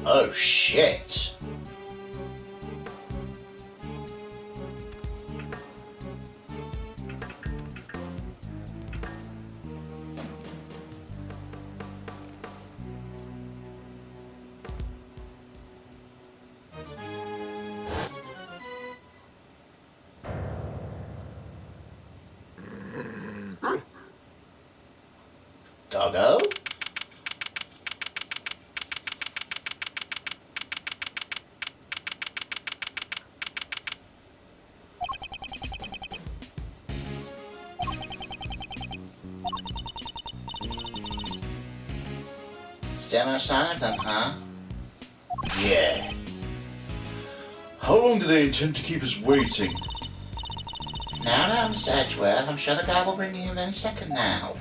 Oh shit! Doggo? Still no sign of them, huh? Yeah. How long do they intend to keep us waiting? No, Mr. Edgeworth. I'm sure the guy will bring you in any second now.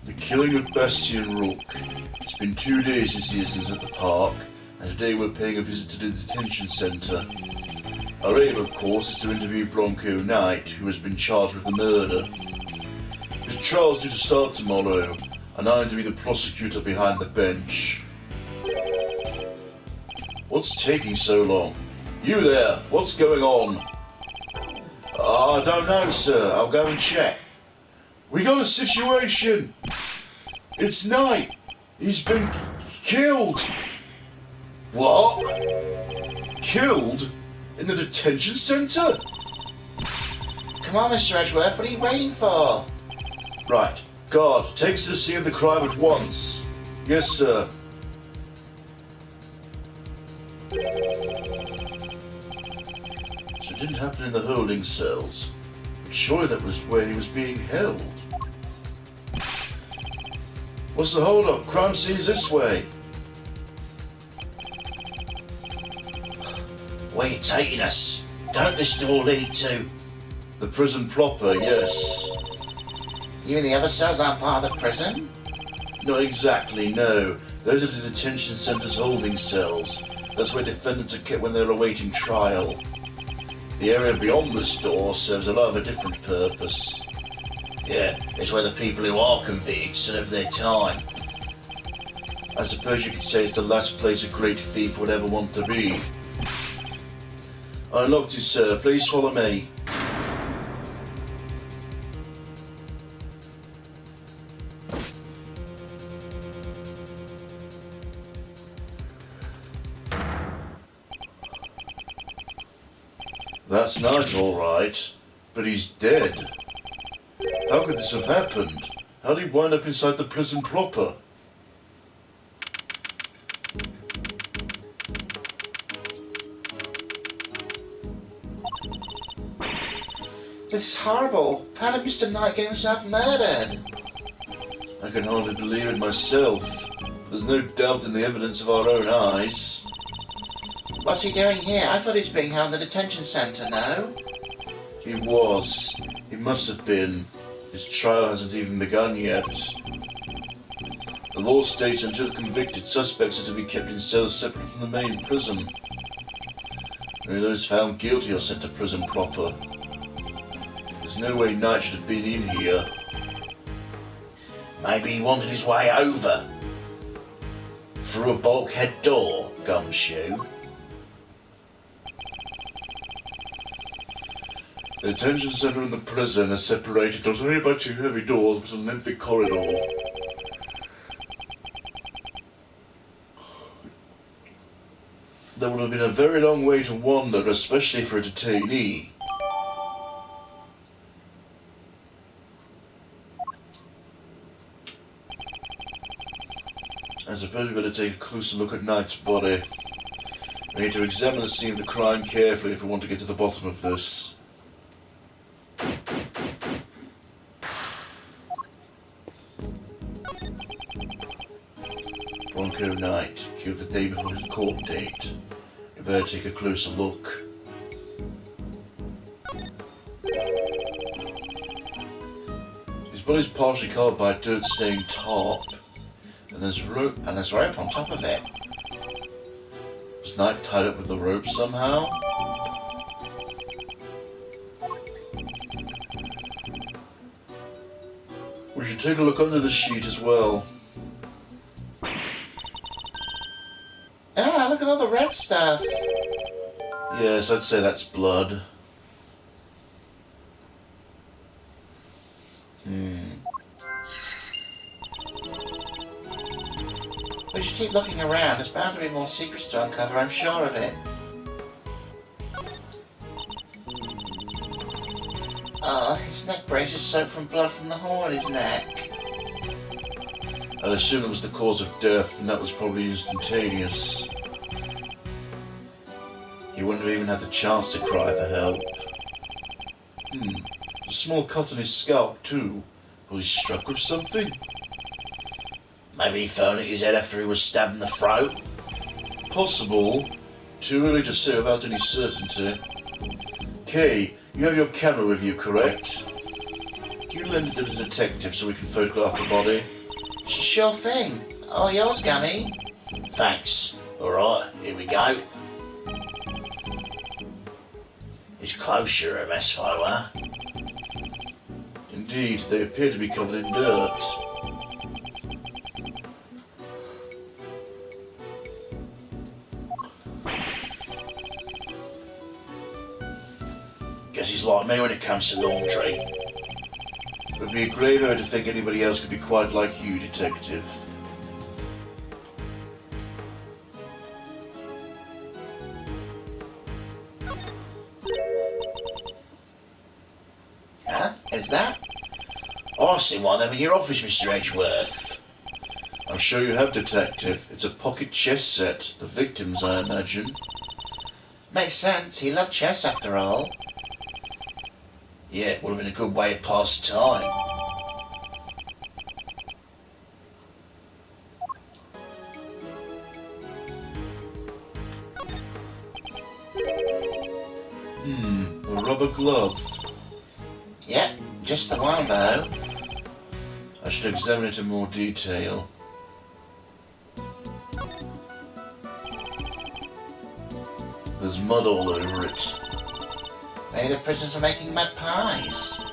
The killing of Bastian Rook. It's been 2 days since he is at the park, and today we're paying a visit to the detention centre. Our aim, of course, is to interview Bronco Knight, who has been charged with the murder. His trial's due to start tomorrow, and I'm to be the prosecutor behind the bench. What's taking so long? You there, what's going on? I don't know, sir. I'll go and check. We got a situation. It's Knight. He's been killed. What? Killed? In the detention centre? Come on, Mr. Edgeworth. What are you waiting for? Right. Guard, take us to the scene of the crime at once. Yes, sir. So it didn't happen in the holding cells. But surely that was where he was being held. What's the hold-up? Crime scene's this way. Where are you taking us? Don't this door lead to... The prison proper, yes. You mean the other cells aren't part of the prison? Not exactly, no. Those are the detention centre's holding cells. That's where defendants are kept when they're awaiting trial. The area beyond this door serves a lot of a different purpose. Yeah, it's where the people who are convicted serve their time. I suppose you could say it's the last place a great thief would ever want to be. I unlocked you, sir. Please follow me. That's Knight, all right, but he's dead. How could this have happened? How did he wind up inside the prison proper? This is horrible. How did Mr. Knight get himself murdered? I can hardly believe it myself. There's no doubt in the evidence of our own eyes. What's he doing here? I thought he was being held in the detention centre, no? He was. He must have been. His trial hasn't even begun yet. The law states until convicted, suspects are to be kept in cells separate from the main prison. Only those found guilty are sent to prison proper. There's no way Knight should have been in here. Maybe he wanted his way over. Through a bulkhead door, Gumshoe. The detention centre and the prison are separated not only by 2 heavy doors, but a lengthy corridor. There would have been a very long way to wander, especially for a detainee. I suppose we better take a closer look at Knight's body. We need to examine the scene of the crime carefully if we want to get to the bottom of this. Bronco Knight, killed the day before his court date. We better take a closer look. His body's partially covered by a dirt-stained tarp, and there's rope on top of it. Was Knight tied up with the rope somehow? We should take a look under the sheet as well. red stuff. Yes, I'd say that's blood. We should keep looking around. There's bound to be more secrets to uncover, I'm sure of it. His neck brace is soaked from blood from the hole in his neck. I'd assume that was the cause of death, and that was probably instantaneous. He wouldn't have even had the chance to cry for help. A small cut on his scalp, too. Was he struck with something? Maybe he fell at his head after he was stabbed in the throat. Possible. Too early to say without any certainty. Kay, you have your camera with you, correct? Can you lend it to the detective so we can photograph the body? Sure thing. Oh, yours, Gummy. Thanks. Alright, here we go. His clothes sure are a mess, follower. Indeed, they appear to be covered in dirt. Guess he's like me when it comes to laundry. It would be a grave error to think anybody else could be quite like you, Detective. Huh? Is that? Oh, I've seen one of them in your office, Mr. Edgeworth. I'm sure you have, Detective. It's a pocket chess set. The victims, I imagine. Makes sense. He loved chess after all. Yeah, it would have been a good way to pass the time. A rubber glove. Yep, just the one though. I should examine it in more detail. There's mud all over it. Maybe the prisoners were making mud pies.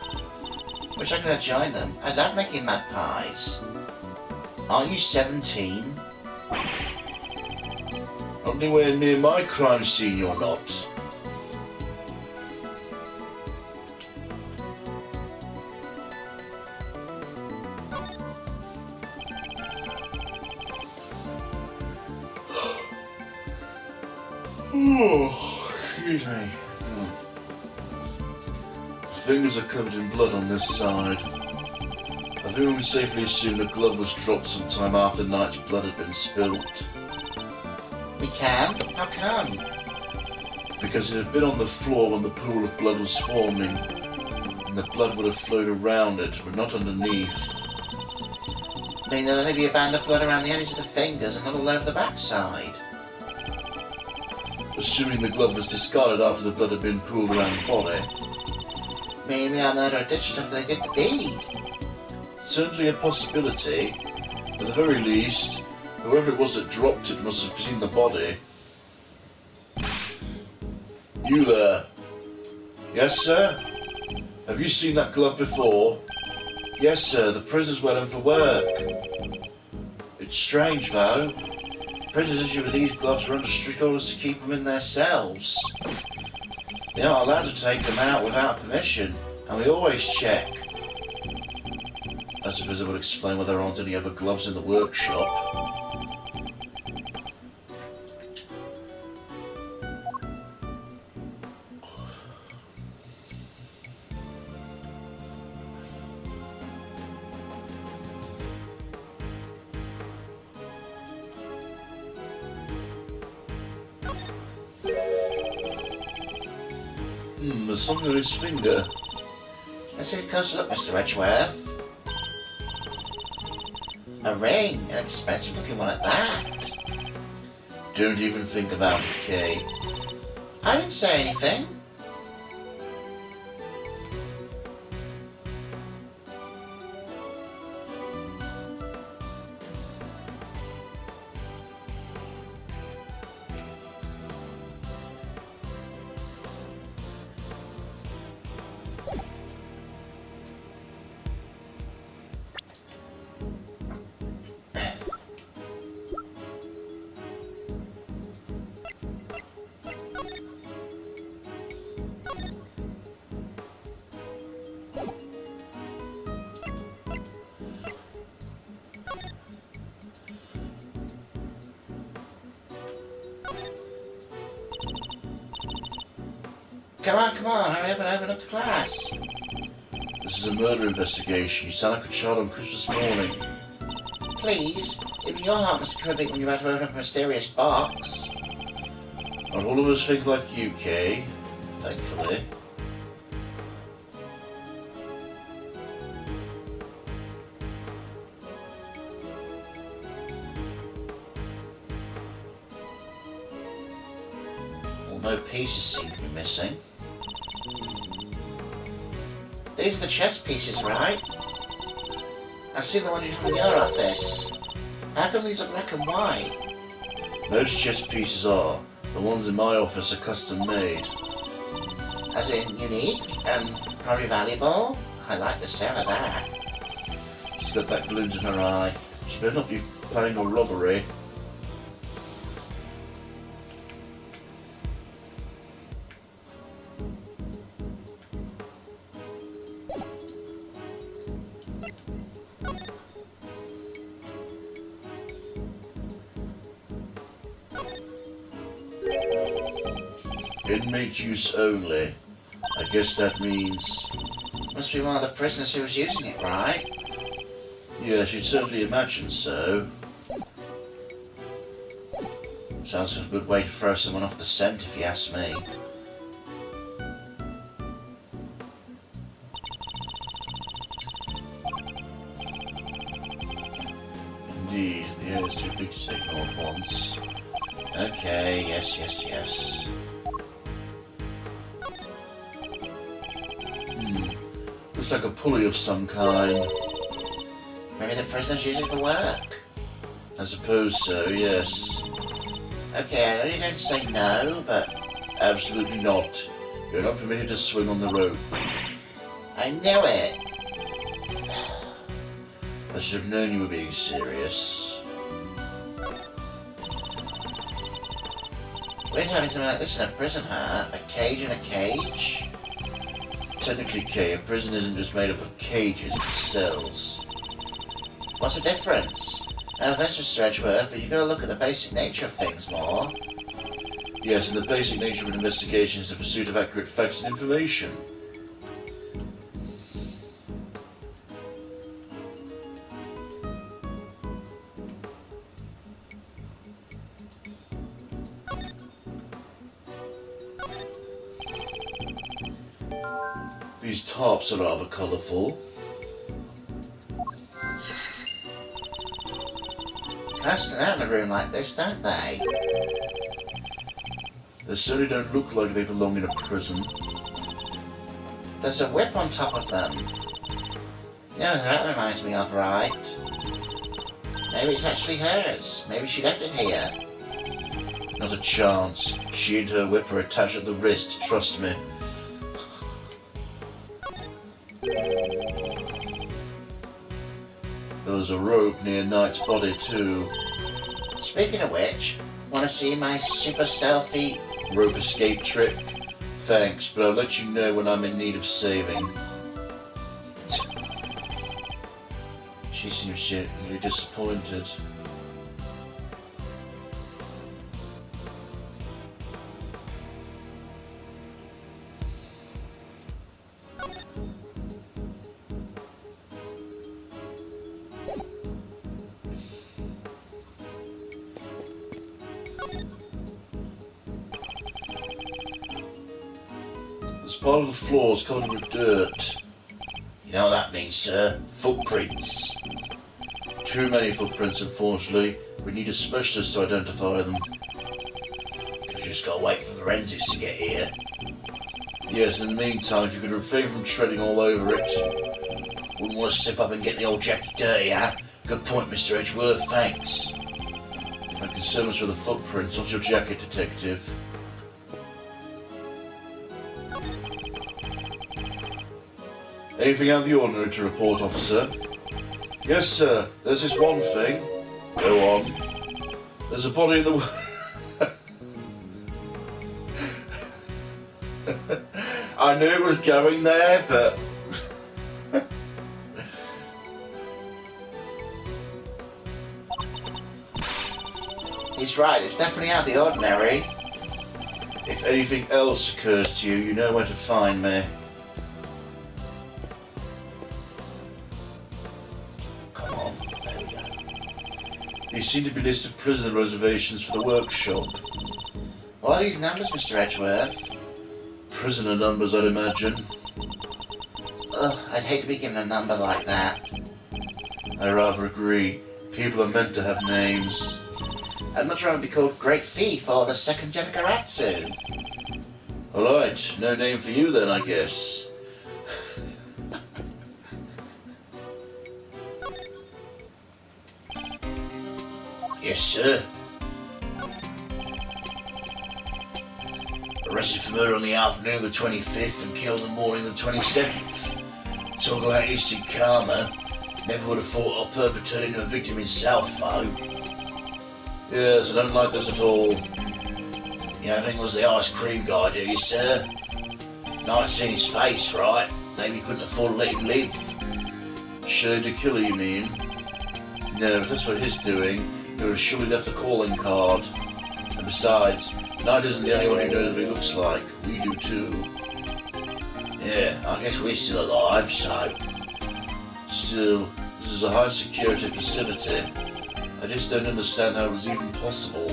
Wish I could have joined them. I love making mud pies. Aren't you 17? Not anywhere near my crime scene, you're not. Oh, excuse me. Fingers are covered in blood on this side. I think we can safely assume the glove was dropped sometime after Knight's blood had been spilt. We can? How come? Because it had been on the floor when the pool of blood was forming, and the blood would have flowed around it, but not underneath. I mean, there'll only be a band of blood around the edges of the fingers and not all over the backside. Assuming the glove was discarded after the blood had been pooled around the body. Maybe our murderer ditched after they did the deed. Certainly a possibility. At the very least, whoever it was that dropped it must have seen the body. You there? Yes, sir? Have you seen that glove before? Yes, sir, the prisoner's well in for work. It's strange, though. Prisoners issued with these gloves were under strict orders to keep them in their cells. They aren't allowed to take them out without permission, and we always check. I suppose it would explain why there aren't any other gloves in the workshop. There's something on his finger. Let's take a closer look, Mr. Edgeworth. A ring, an expensive looking one at that. Don't even think about it, Kay. I didn't say anything. Come on, hurry up and open up the class. This is a murder investigation. You sound like a child on Christmas morning. Please, even your heart must cribbing when you're about to open up a mysterious box. Not all of us think like you, Kay. Thankfully. Well, no pieces seem to be missing. These are the chess pieces, right? I've seen the ones you have in your office. How come these are black and white? Most chess pieces are. The ones in my office are custom made. As in unique and probably valuable? I like the sound of that. She's got that glint in her eye. She better not be planning a robbery. Inmate use only. I guess that means... Must be one of the prisoners who was using it, right? Yes, you'd certainly imagine so. Sounds like a good way to throw someone off the scent, if you ask me. Indeed, the air is too big to take all at once. Okay, yes. Looks like a pulley of some kind. Maybe the prisoners use it for work. I suppose so, yes. Okay, I know you're going to say no, but... Absolutely not. You're not permitted to swing on the rope. I knew it! I should have known you were being serious. We're having something like this in a prison, huh? A cage in a cage? Technically, Kay, a prison isn't just made up of cages, but cells. What's the difference? No offense, Mr. Edgeworth, but you've got to look at the basic nature of things more. Yes, and the basic nature of an investigation is the pursuit of accurate facts and information. These tarps are rather colourful. Casting out in a room like this, don't they? They certainly don't look like they belong in a prison. There's a whip on top of them. You know who that reminds me of, right? Maybe it's actually hers. Maybe she left it here. Not a chance. She and her whip are attached at the wrist, trust me. There was a rope near Knight's body too. Speaking of which, want to see my super stealthy Rope escape trick? Thanks, but I'll let you know when I'm in need of saving. She seems genuinely disappointed. This part of the floor is covered with dirt. You know what that means, sir? Footprints. Too many footprints, unfortunately. We need a specialist to identify them. We've just got to wait for forensics to get here. Yes, in the meantime, if you could refrain from treading all over it. Wouldn't want to slip up and get the old jacket dirty, huh? Good point, Mr. Edgeworth, thanks. My concern was for the footprints, not your jacket, detective. Anything out of the ordinary to report, officer? Yes, sir. There's this one thing. Go on. There's a body in the... I knew it was going there, but... He's right, it's definitely out of the ordinary. If anything else occurs to you, you know where to find me. Come on, there we go. These seem to be listed prisoner reservations for the workshop. What are these numbers, Mr. Edgeworth? Prisoner numbers, I'd imagine. Ugh, I'd hate to be given a number like that. I rather agree. People are meant to have names. I'd much rather be called Great Thief or the Second Genikaratsu. Alright, no name for you then, I guess. Yes, sir. Arrested for murder on the afternoon of the 25th and killed in the morning of the 27th. Talk about instant karma. Never would have thought of perpetrating a victim himself, though. Yes, I don't like this at all. You don't think it was the ice cream guy, do you, sir? Not seen his face, right? Maybe you couldn't afford to let him live. Shade to kill her, you mean? No, if that's what he's doing, he would have surely left a calling card. And besides, Knight isn't the only one who knows what he looks like. We do too. Yeah, I guess we're still alive, so... Still, this is a high security facility. I just don't understand how it was even possible.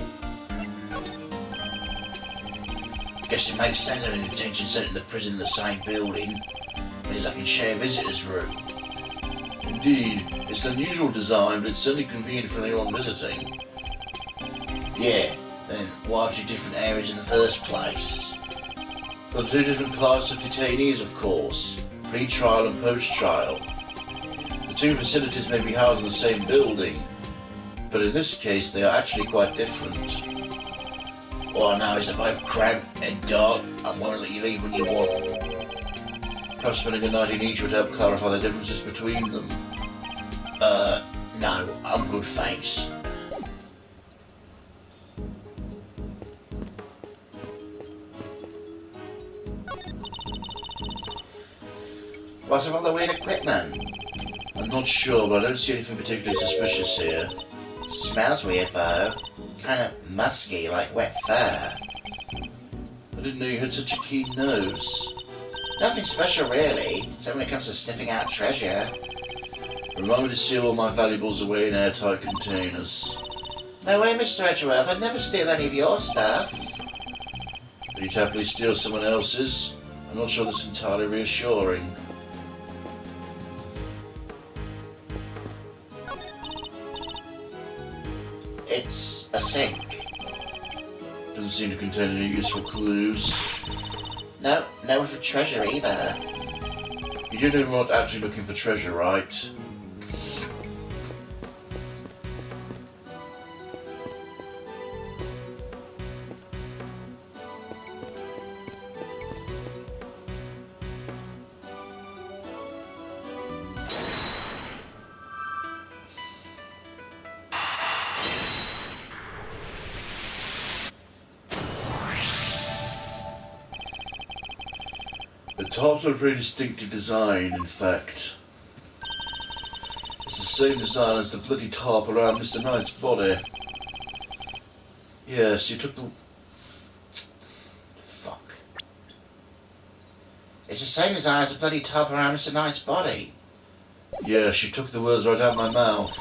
Guess it makes sense having an detention centre and the prison in the same building. Means I can share a visitor's room. Indeed, it's an unusual design, but it's certainly convenient for anyone visiting. Yeah, then why have two different areas in the first place? Well, two different classes of detainees, of course. Pre-trial and post-trial. The two facilities may be housed in the same building, but in this case they are actually quite different. All I know is they're both cramped and dark and won't let you leave when you want. Perhaps spending a night in each would help clarify the differences between them. No, I'm good, thanks. What of all the weird equipment? I'm not sure, but I don't see anything particularly suspicious here. Smells weird though. Kind of musky, like wet fur. I didn't know you had such a keen nose. Nothing special really, except when it comes to sniffing out treasure. Remind me to seal all my valuables away in airtight containers. No way, Mr. Edgeworth, I'd never steal any of your stuff. But you'd happily steal someone else's? I'm not sure that's entirely reassuring. It's a sink. Doesn't seem to contain any useful clues. No one for treasure either. You do know we're not actually looking for treasure, right? The tops are a pretty distinctive design, in fact. It's the same design as the bloody top around Mr. Knight's body. Yes, you took the... Fuck. It's the same design as the bloody top around Mr. Knight's body. Yes, you took the words right out of my mouth.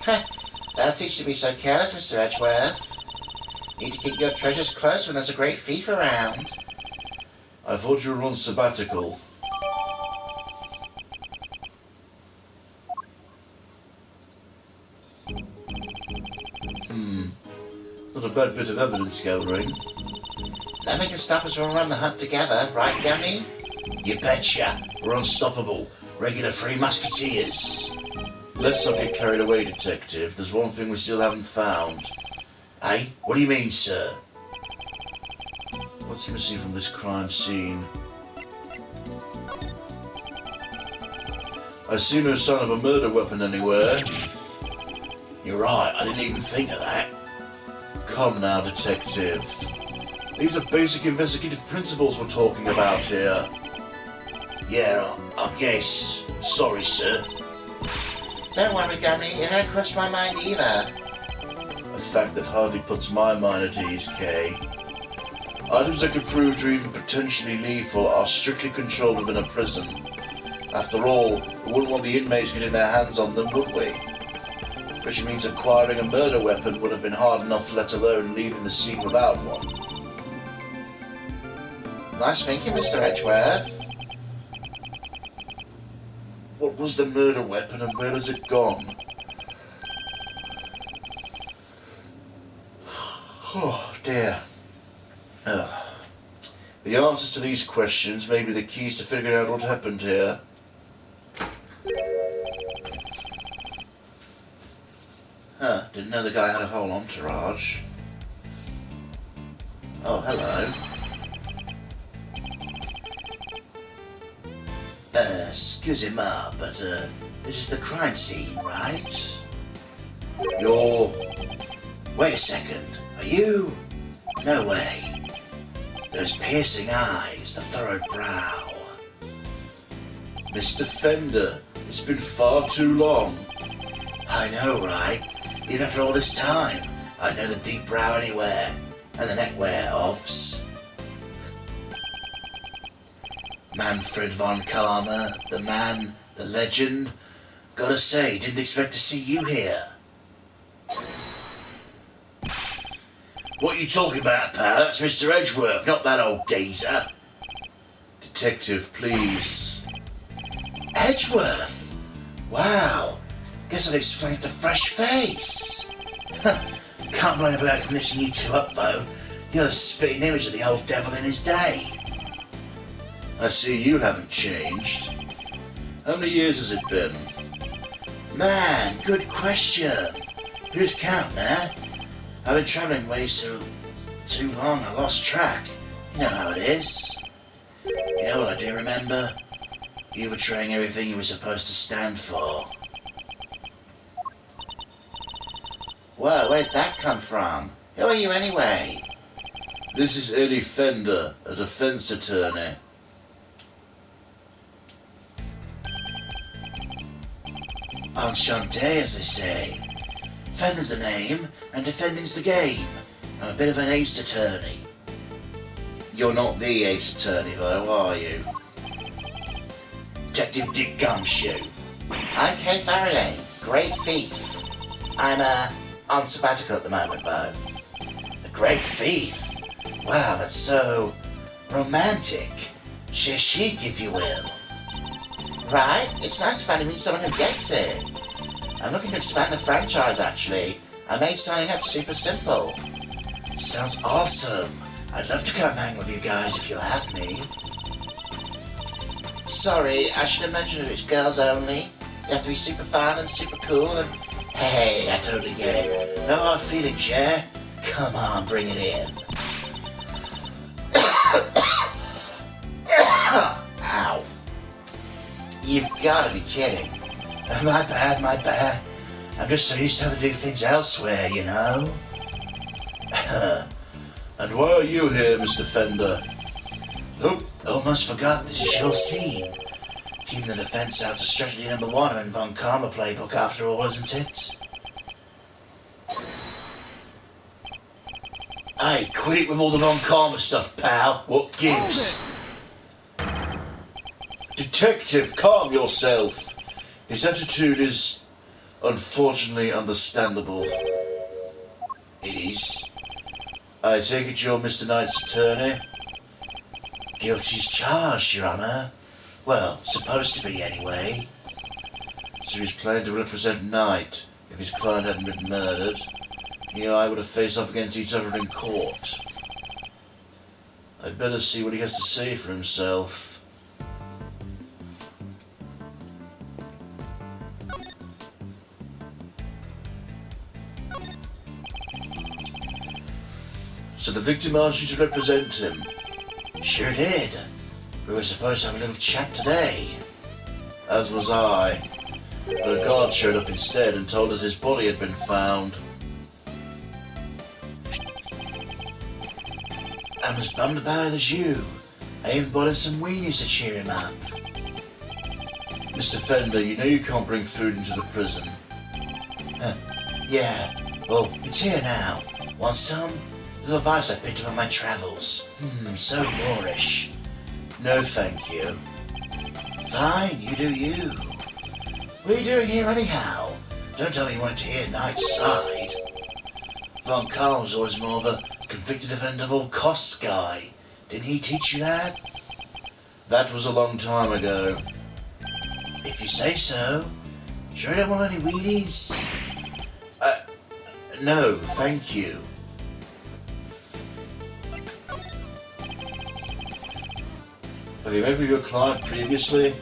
Heh, that'll teach you to be so careless, Mr. Edgeworth. Need to keep your treasures close when there's a great thief around. I thought you were on sabbatical. Not a bad bit of evidence gathering. Nothing can stop us when we run the hunt together, right, Gummy? You betcha. We're unstoppable. Regular Three Musketeers. Let's not get carried away, Detective. There's one thing we still haven't found. Eh? What do you mean, sir? What's missing from this crime scene? I see no sign of a murder weapon anywhere. You're right, I didn't even think of that. Come now, Detective. These are basic investigative principles we're talking about here. Yeah, I guess. Sorry, sir. Don't worry, Gummy, it hadn't crossed my mind either. A fact that hardly puts my mind at ease, Kay. Items that could prove to even potentially lethal are strictly controlled within a prison. After all, we wouldn't want the inmates getting their hands on them, would we? Which means acquiring a murder weapon would have been hard enough, let alone leaving the scene without one. Nice thinking, Mr. Edgeworth. What was the murder weapon and where has it gone? Oh dear. The answers to these questions may be the keys to figuring out what happened here. Didn't know the guy had a whole entourage. Oh, hello. Excusez-moi, but this is the crime scene, right? Wait a second. Are you? No way. Those piercing eyes, the furrowed brow. Mr. Fender, it's been far too long. I know, right? Even after all this time, I'd know the deep brow anywhere, and the neckwear ofs. Manfred von Karma, the man, the legend. Gotta say, didn't expect to see you here. What are you talking about, pal? That's Mr. Edgeworth, not that old geezer. Detective, please. Edgeworth? Wow. Guess I've explained a fresh face. Can't blame about conditioning you two up, though. You're the spitting image of the old devil in his day. I see you haven't changed. How many years has it been? Man, good question. Who's count now? I've been travelling ways too long I lost track. You know how it is. You know what I do remember? You betraying everything you were supposed to stand for. Whoa, where did that come from? Who are you anyway? This is Eddie Fender, a defense attorney. Enchanté, as they say. Fender's the name, and defending's the game. I'm a bit of an ace attorney. You're not the ace attorney, though, are you? Detective Dick Gumshoe. I'm Kay Faraday, great thief. I'm on sabbatical at the moment, though. A great thief? Wow, that's so romantic. Chic, if you will. Right, it's nice to finally meet someone who gets it. I'm looking to expand the franchise, actually. I made signing up super simple. Sounds awesome. I'd love to come hang with you guys if you'll have me. Sorry, I should have mentioned it's girls only. You have to be super fun and super cool and... Hey, I totally get it. No hard feelings, yeah? Come on, bring it in. Ow. You've gotta be kidding. My bad. I'm just so used to having to do things elsewhere, you know? And why are you here, Mr. Fender? Oop, almost forgot this is your scene. Keeping the defense out to strategy number 1 in Von Karma playbook after all, isn't it? Hey, quit it with all the Von Karma stuff, pal. What gives? Detective, calm yourself. His attitude is, unfortunately, understandable. It is. I take it you're Mr. Knight's attorney? Guilty's charged, Your Honour. Well, supposed to be, anyway. So he's planning to represent Knight. If his client hadn't been murdered, he and I would have faced off against each other in court. I'd better see what he has to say for himself. So the victim asked you to represent him? Sure did. We were supposed to have a little chat today. As was I. But a guard showed up instead and told us his body had been found. I'm as bummed about it as you. I even bought in some weenies to cheer him up. Mr. Fender, you know you can't bring food into the prison. Yeah, well, it's here now. Want some? Little advice I picked up on my travels. So Moorish. No, thank you. Fine, you do you. What are you doing here anyhow? Don't tell me you wanted to hear Knight's side. Von Karl was always more of a convicted offender of all costs guy. Didn't he teach you that? That was a long time ago. If you say so. Sure you don't want any Wheaties? No, thank you. Have you met with your client previously?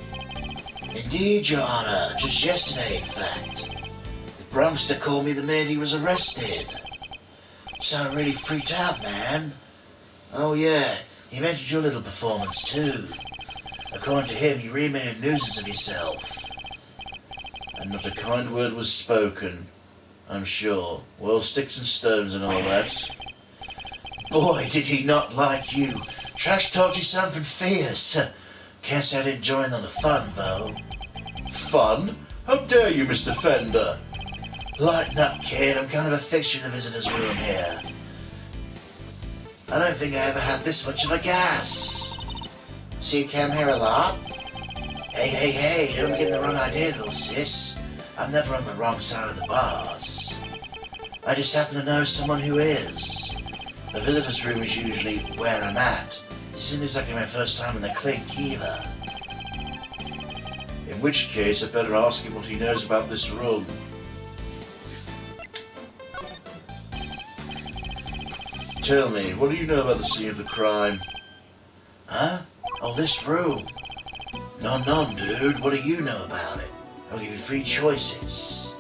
Indeed, Your Honor. Just yesterday, in fact. The Bronxter called me the minute he was arrested. Sounded really freaked out, man. Oh yeah, he mentioned your little performance too. According to him, you really made a nuisance of yourself. And not a kind word was spoken, I'm sure. Well, sticks and stones and all that. Boy, did he not like you. Trash talked you something fierce. Can't say I didn't join on the fun, though. Fun? How dare you, Mr. Fender? Lighten up, kid. I'm kind of a fixture in the visitor's room here. I don't think I ever had this much of a gas. So you came here a lot? Hey, don't get the wrong idea, little sis. I'm never on the wrong side of the bars. I just happen to know someone who is. The visitor's room is usually where I'm at. This isn't exactly my first time in the clink either. In which case, I'd better ask him what he knows about this room. Tell me, what do you know about the scene of the crime? Huh? Oh, this room. None, dude. What do you know about it? I'll give you 3 choices.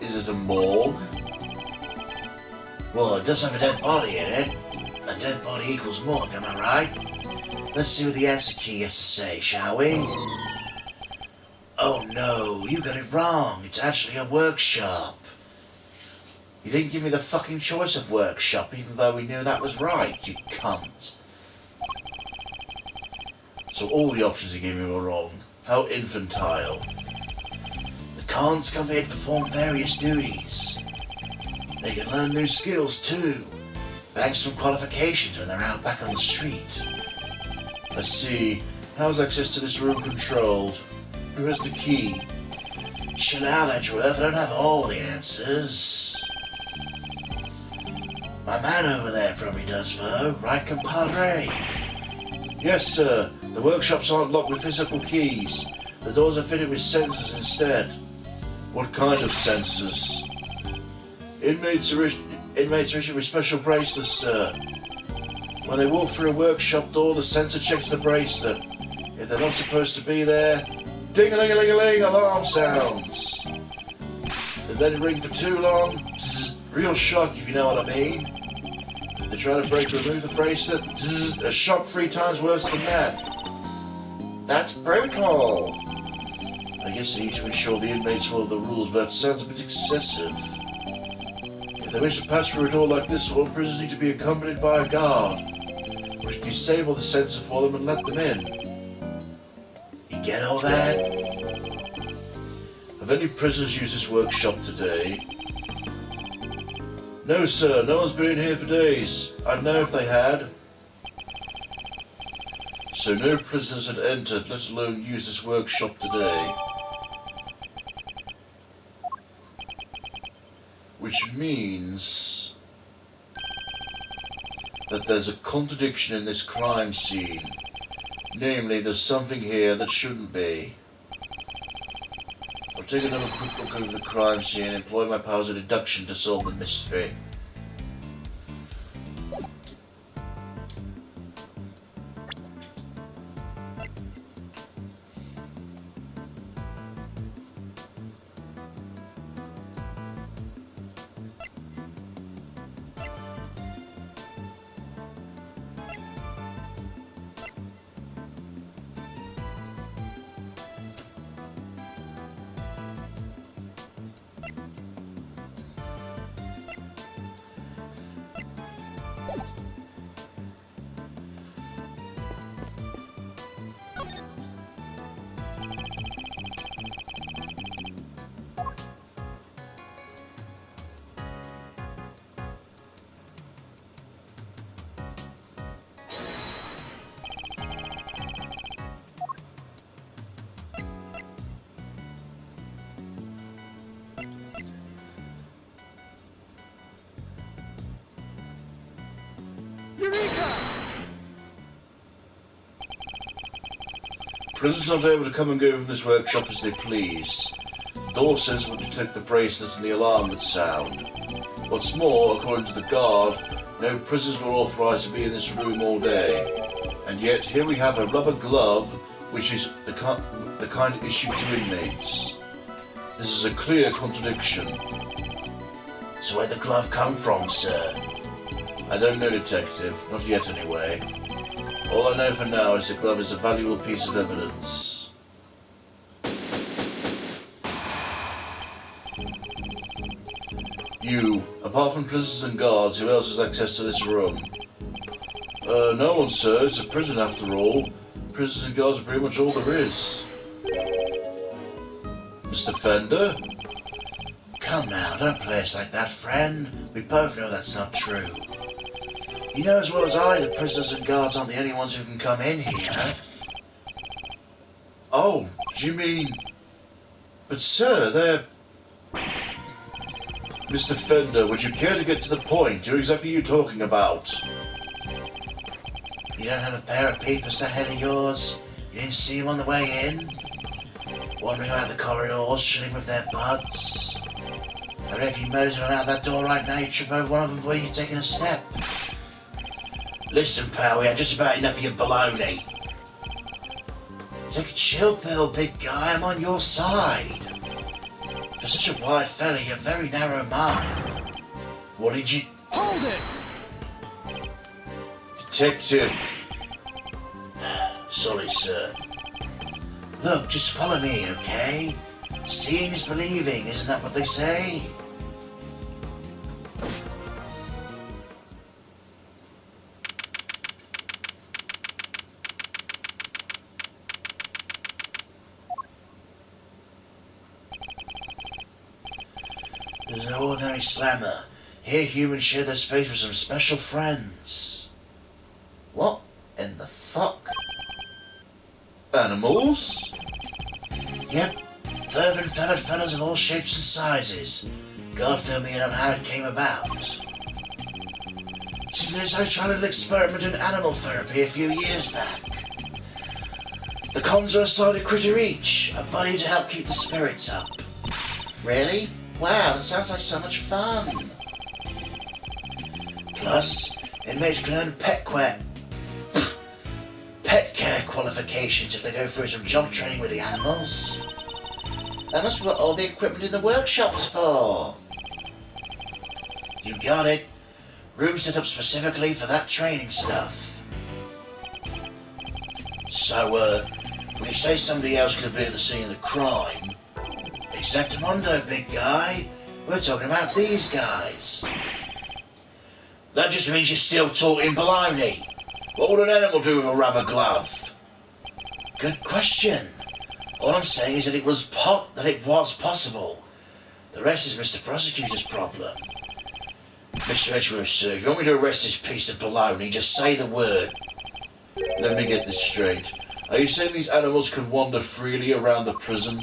Is it a morgue? Well, it does have a dead body in it. A dead body equals morgue, am I right? Let's see what the answer key has to say, shall we? Oh no, you got it wrong. It's actually a workshop. You didn't give me the fucking choice of workshop, even though we knew that was right, you cunt. So all the options you gave me were wrong. How infantile. The cons come here to perform various duties. They can learn new skills too, thanks to some qualifications when they're out back on the street. I see. How's access to this room controlled? Who has the key? Chill out, Edgeworth. I don't have all the answers. My man over there probably does, though. Right, compadre? Yes, sir. The workshops aren't locked with physical keys. The doors are fitted with sensors instead. What kind of sensors? Inmates are issued with special bracelets, sir. When they walk through a workshop door, the sensor checks the bracelet. If they're not supposed to be there, ding-a-ling-a-ling-a-ling, alarm sounds. If they ring for too long, bzz, real shock if you know what I mean. If they try to break or remove the bracelet, bzz, a shock 3 times worse than that. That's protocol. I guess they need to ensure the inmates follow the rules, but that sounds a bit excessive. If they wish to pass through a door like this one, prisoners need to be accompanied by a guard. We should disable the sensor for them and let them in. You get all that? Have any prisoners used this workshop today? No, sir. No one's been in here for days. I'd know if they had. So no prisoners had entered, let alone used this workshop today. Which means that there's a contradiction in this crime scene. Namely, there's something here that shouldn't be. I'll take another quick look over the crime scene and employ my powers of deduction to solve the mystery. Prisoners aren't able to come and go from this workshop as they please. The door sensor will detect the bracelet and the alarm would sound. What's more, according to the guard, no prisoners were authorized to be in this room all day. And yet, here we have a rubber glove, which is the kind issued to inmates. This is a clear contradiction. So where'd the glove come from, sir? I don't know, Detective. Not yet, anyway. All I know for now is the glove is a valuable piece of evidence. You, apart from prisoners and guards, who else has access to this room? No one, sir. It's a prison after all. Prisoners and guards are pretty much all there is. Mr. Fender? Come now, don't play us like that, friend. We both know that's not true. You know as well as I that prisoners and guards aren't the only ones who can come in here. Oh, do you mean... But sir, they're... Mr. Fender, would you care to get to the point? Who exactly are you talking about? You don't have a pair of peepers ahead of yours? You didn't see them on the way in? Wandering around the corridors, chilling with their buds? I bet if you mosey out that door right now, you trip over one of them before you're taking a step. Listen, pal, we had just about enough of your baloney. Take a chill pill, big guy. I'm on your side. For such a wide fella, you're very narrow mind. What did you... Hold it! Detective. Sorry, sir. Look, just follow me, okay? Seeing is believing, isn't that what they say? There's an ordinary slammer. Here humans share their space with some special friends. What in the fuck? Animals? Yep, fervent fellas of all shapes and sizes. God fill me in on how it came about. Since I tried a little experiment in animal therapy a few years back. The cons are a solid critter each, a buddy to help keep the spirits up. Really? Wow, that sounds like so much fun. Plus, inmates can earn pet care qualifications if they go through some job training with the animals. That must be what all the equipment in the workshop's for. You got it. Room set up specifically for that training stuff. So, when you say somebody else could have been at the scene of the crime, exactamundo, big guy. We're talking about these guys. That just means you're still talking baloney. What would an animal do with a rubber glove? Good question. All I'm saying is that it was possible. The rest is Mr. Prosecutor's problem. Mr. Edgeworth, sir, if you want me to arrest this piece of baloney, just say the word. Let me get this straight. Are you saying these animals can wander freely around the prison?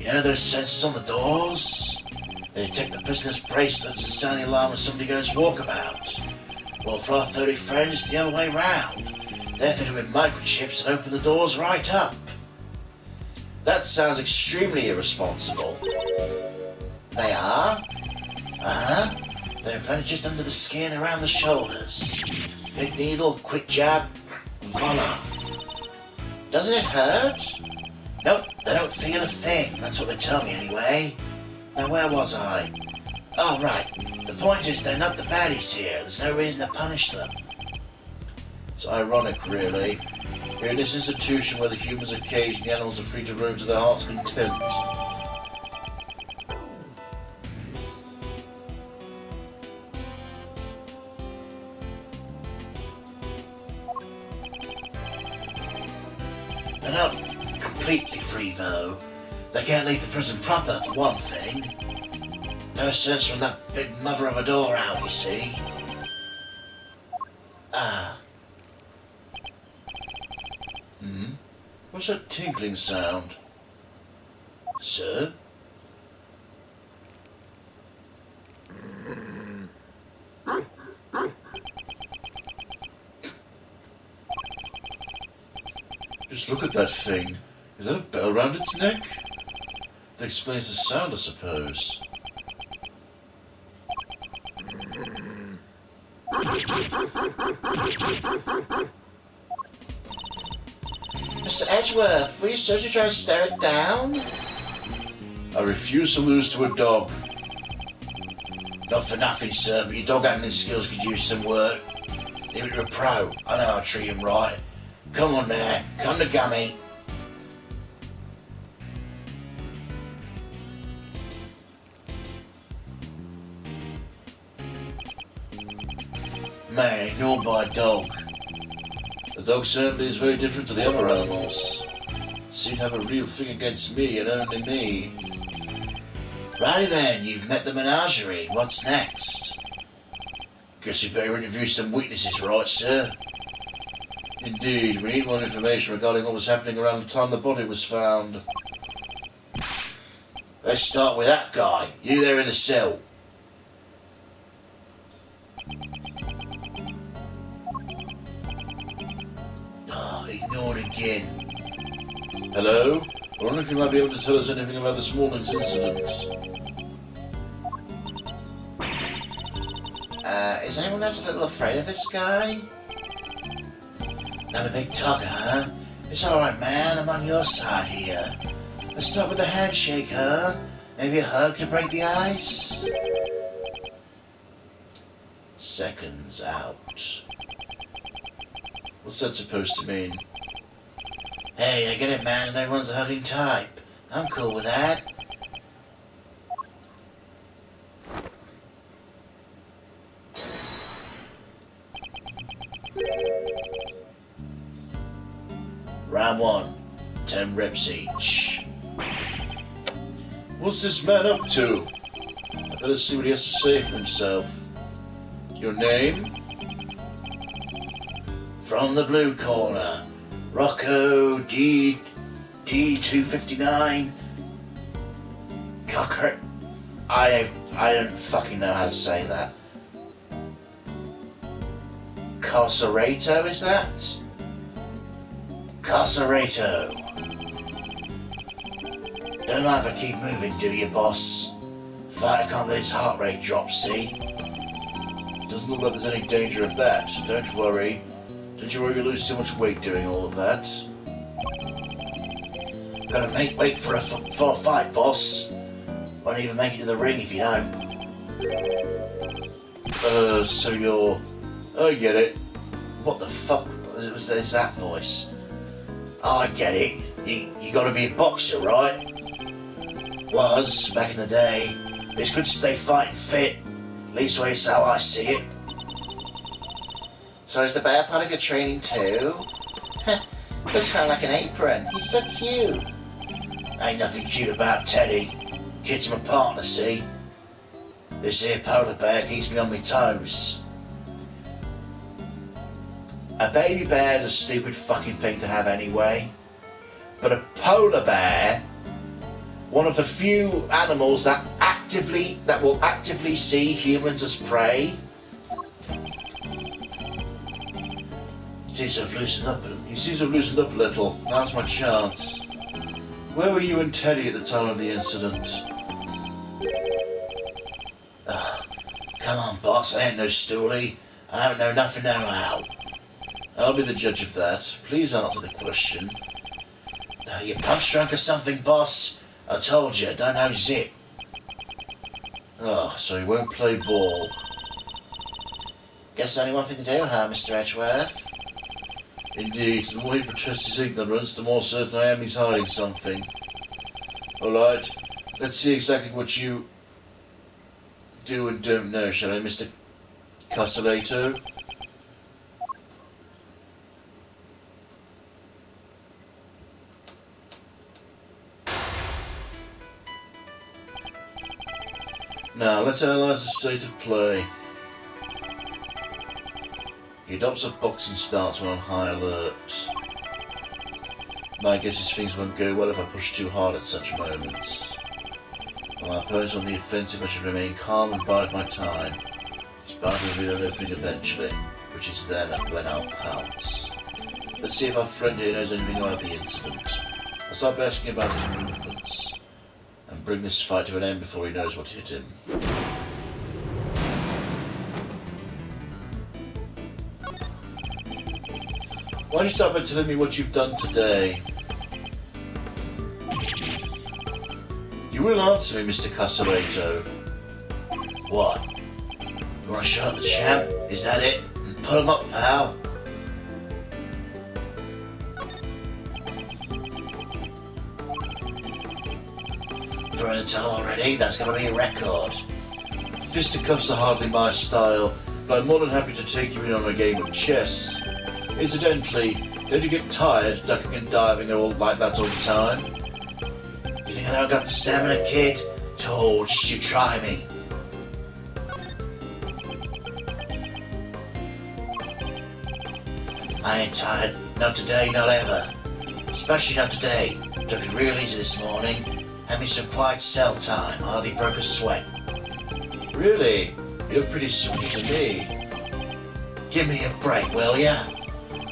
You know those sensors on the doors? They detect the prisoner's bracelets and sound the alarm when somebody goes walkabout. Well, for our 30 friends, it's the other way round. They're fitted with microchips that open the doors right up. That sounds extremely irresponsible. They are? Uh-huh. They're implanted just under the skin around the shoulders. Big needle, quick jab, voila. Doesn't it hurt? Nope, they don't feel a thing. That's what they tell me anyway. Now, where was I? Oh, right. The point is they're not the baddies here. There's no reason to punish them. It's ironic, really. Here in this institution where the humans are caged and the animals are free to roam to their heart's content. They're not completely free, though. They can't leave the prison proper, for one thing. No sense from that big mother of a door out, you see. Ah. What's that tinkling sound? Sir? Just look at that thing. Is that a bell round its neck? That explains the sound, I suppose. Mr. Edgeworth, were you seriously trying to stare it down? I refuse to lose to a dog. Not for nothing, sir, but your dog handling skills could use some work. Leave it to a pro. I know how to treat him right. Come on there, come to Gummy. Man, ignored by a dog. The dog certainly is very different to the other animals. Seem to have a real thing against me and only me. Righty then, you've met the menagerie. What's next? Guess you better interview some witnesses, right, sir? Indeed, we need more information regarding what was happening around the time the body was found. Let's start with that guy. You there in the cell. Ignored again. Hello? I wonder if you might be able to tell us anything about this morning's incident. Is anyone else a little afraid of this guy? Another big tugger, huh? It's alright, man. I'm on your side here. Let's start with a handshake, huh? Maybe a hug to break the ice? Seconds out. What's that supposed to mean? Hey, I get it, man, and everyone's the hugging type. I'm cool with that. Round 1. 10 reps each. What's this man up to? I better see what he has to say for himself. Your name? From the blue corner, Rocco D259. Cocker. I don't fucking know how to say that. Carcerato, is that? Carcerato. Don't mind if I keep moving, do you, boss? Fighter can't let his heart rate drop, see? Doesn't look like there's any danger of that. Don't worry. Don't you worry you'll lose too much weight doing all of that. Gotta make weight for a fight, boss. Won't even make it to the ring if you don't. So you're... I get it. What the fuck was that voice? Oh, I get it. You gotta be a boxer, right? Was, back in the day. It's good to stay fighting fit. At least that's how I see it. So is the bear part of your training too? Heh, looks kind of like an apron. He's so cute. Ain't nothing cute about Teddy. Kid's my partner, see? This here polar bear keeps me on my toes. A baby bear's a stupid fucking thing to have anyway. But a polar bear, one of the few animals that will actively see humans as prey. He seems to have loosened up a little. Now's my chance. Where were you and Teddy at the time of the incident? Come on, boss, I ain't no stoolie. I don't know nothing no how. I'll be the judge of that. Please answer the question. You punch drunk or something, boss? I told you, don't know zip. Oh, so he won't play ball. Guess only one thing to do, huh, Mr. Edgeworth? Indeed, the more he protests his ignorance, the more certain I am he's hiding something. Alright, let's see exactly what you do and don't know, shall I, Mr. Castellato? Now, let's analyse the state of play. He adopts a boxing stance when on high alert. My guess is things won't go well if I push too hard at such moments. While my opponent's on the offensive, I should remain calm and bide my time. It's bound to reveal an opening eventually, which is then when I'll pounce. Let's see if our friend here knows anything about the incident. I'll start by asking about his movements, and bring this fight to an end before he knows what hit him. Why don't you start by telling me what you've done today? You will answer me, Mr. Casareto. What? You want to shut up the champ? Is that it? And put him up, pal. Throwing the towel already? That's going to be a record. Fisticuffs are hardly my style, but I'm more than happy to take you in on a game of chess. Incidentally, don't you get tired ducking and diving all like that all the time? You think I don't got the stamina, kid? Oh, just you try me. I ain't tired. Not today, not ever. Especially not today. Took it real easy this morning. Had me some quiet cell time. Hardly broke a sweat. Really? You look pretty sweaty to me. Give me a break, will ya?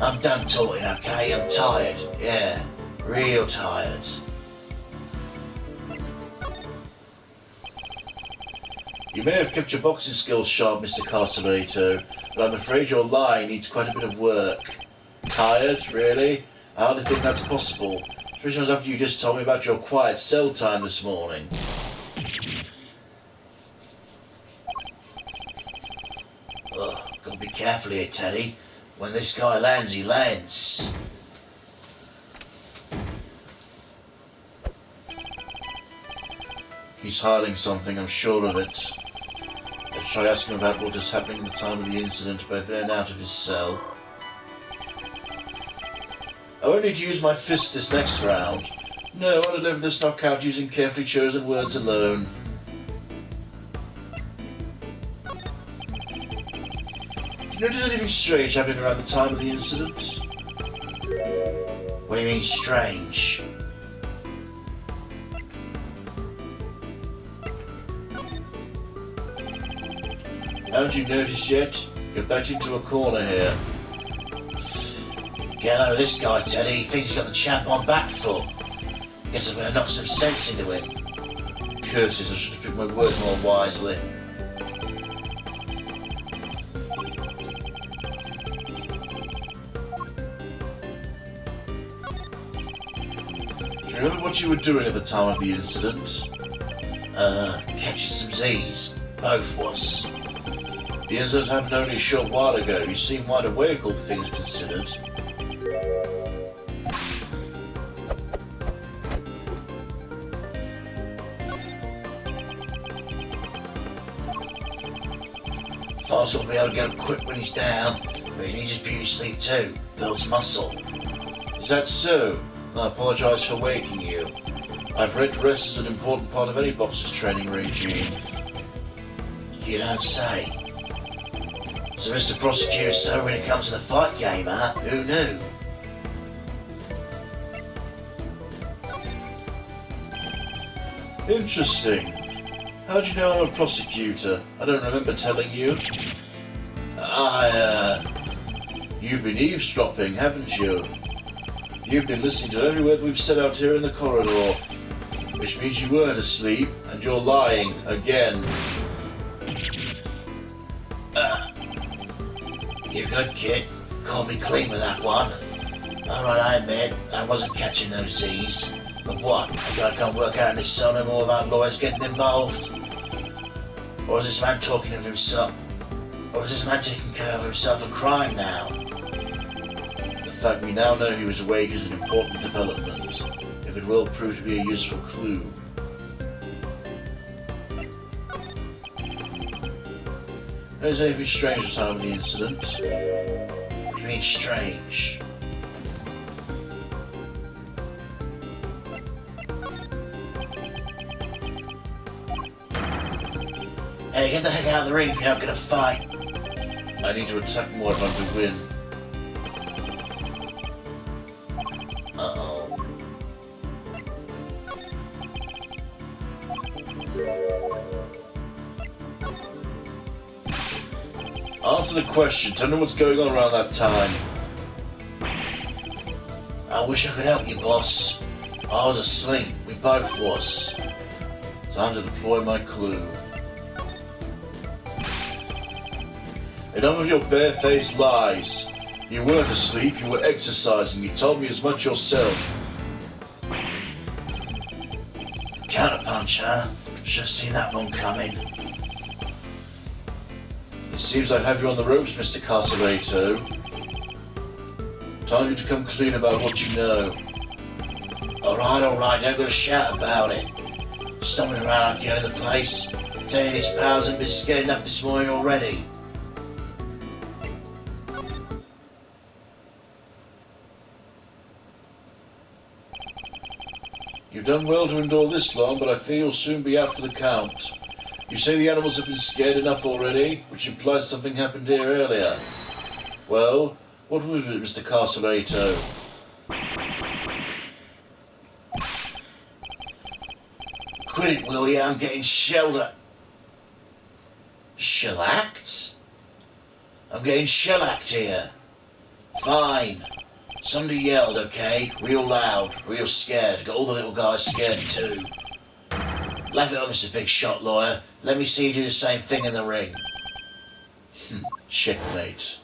I'm done talking, okay? I'm tired. Yeah, real tired. You may have kept your boxing skills sharp, Mr. Casareto, but I'm afraid your lie needs quite a bit of work. Tired, really? I hardly think that's possible, especially after you just told me about your quiet cell time this morning. Ugh, gotta be careful here, Teddy. When this guy lands, he lands. He's hiding something, I'm sure of it. Let's try asking him about what is happening at the time of the incident, both in and out of his cell. I won't need to use my fists this next round. No, I'll deliver this knockout using carefully chosen words alone. Did you notice anything strange happening around the time of the incident? What do you mean, strange? Haven't you noticed yet? You're backed into a corner here. Get out of this guy, Teddy. He thinks he's got the champ on back foot. Guess I'm gonna knock some sense into him. Curses, I should have picked my words more wisely. Do you remember what you were doing at the time of the incident? Catching some Z's. Both was. The incident happened only a short while ago. You seem wide awake, all things considered. Foz will be able to get him quick when he's down, but he needs his beauty sleep too. Builds muscle. Is that so? I apologise for waking you. I've read rest is an important part of any boxer's training regime. You don't say. So Mr. Prosecutor, so when it comes to the fight game, huh? Who knew? Interesting. How do you know I'm a prosecutor? I don't remember telling you. You've been eavesdropping, haven't you? You've been listening to every word we've said out here in the corridor. Which means you weren't asleep, and you're lying, again. You good, kid. Called me clean with that one. Alright, I admit, I wasn't catching those Z's. But what? I gotta come work out in this cell no more without lawyers getting involved? Or is this man talking of himself? Or is this man taking care of himself a crime now? The fact we now know he was awake is an important development. It could well prove to be a useful clue. There's anything strange at the time of the incident. What do you mean strange? Hey, get the heck out of the ring if you're not gonna fight. I need to attack more if I'm to win. Uh-oh. Answer the question. Tell me what's going on around that time. I wish I could help you, boss. I was asleep. We both was. Time to deploy my clue. Enough of your barefaced lies. You weren't asleep, you were exercising. You told me as much yourself. Counterpunch, huh? Should have seen that one coming. It seems I have you on the ropes, Mr. Carcerato. Time for you to come clean about what you know. Alright, don't go to shout about it. Stumbling around here in the place, telling his pals have been scared enough this morning already. You've done well to endure this long, but I fear you'll soon be out for the count. You say the animals have been scared enough already, which implies something happened here earlier. Well, what was it, Mr. Carcerato? Quit it, will ya? I'm getting shelled at. Shellacked? I'm getting shellacked here. Fine. Somebody yelled, okay? Real loud, real scared. Got all the little guys scared too. Laugh it up, Mr. Big Shot Lawyer. Let me see you do the same thing in the ring. Checkmate.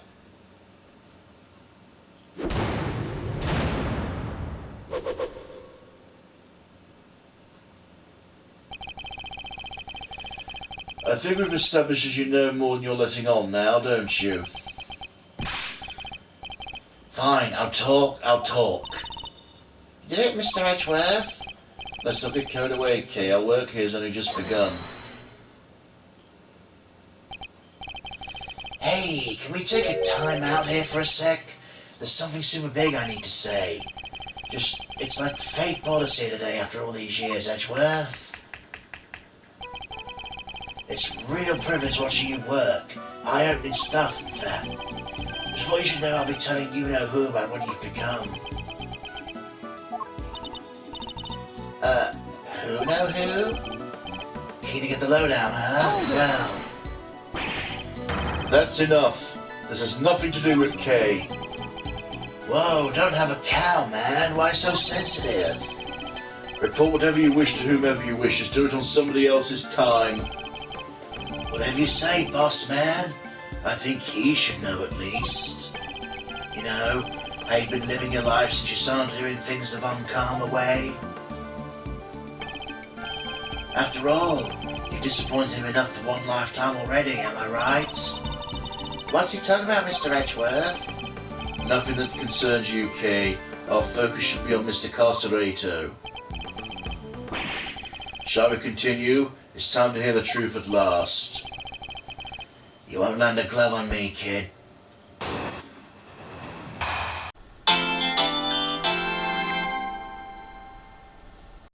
I think we've established that you know more than you're letting on now, don't you? Fine, I'll talk. You did it, Mr. Edgeworth? Let's not get carried away, Kay. Our work here's only just begun. Hey, can we take a time out here for a sec? There's something super big I need to say. It's like fate brought us here today after all these years, Edgeworth. It's real privilege watching you work. Eye-opening stuff, in fact. Just thought you should know I'll be telling you-know-who about what you've become. Who know who? Keen to get the lowdown, huh? Well... That's enough. This has nothing to do with Kay. Whoa, don't have a cow, man. Why so sensitive? Report whatever you wish to whomever you wish. Just do it on somebody else's time. Whatever you say, boss man. I think he should know at least. You know, how you've been living your life since you started doing things the Von Karma way. After all, you've disappointed him enough for one lifetime already, am I right? What's he talking about, Mr. Edgeworth? Nothing that concerns you, Kay. Our focus should be on Mr. Carcerato. Shall we continue? It's time to hear the truth at last. You won't land a glove on me, kid.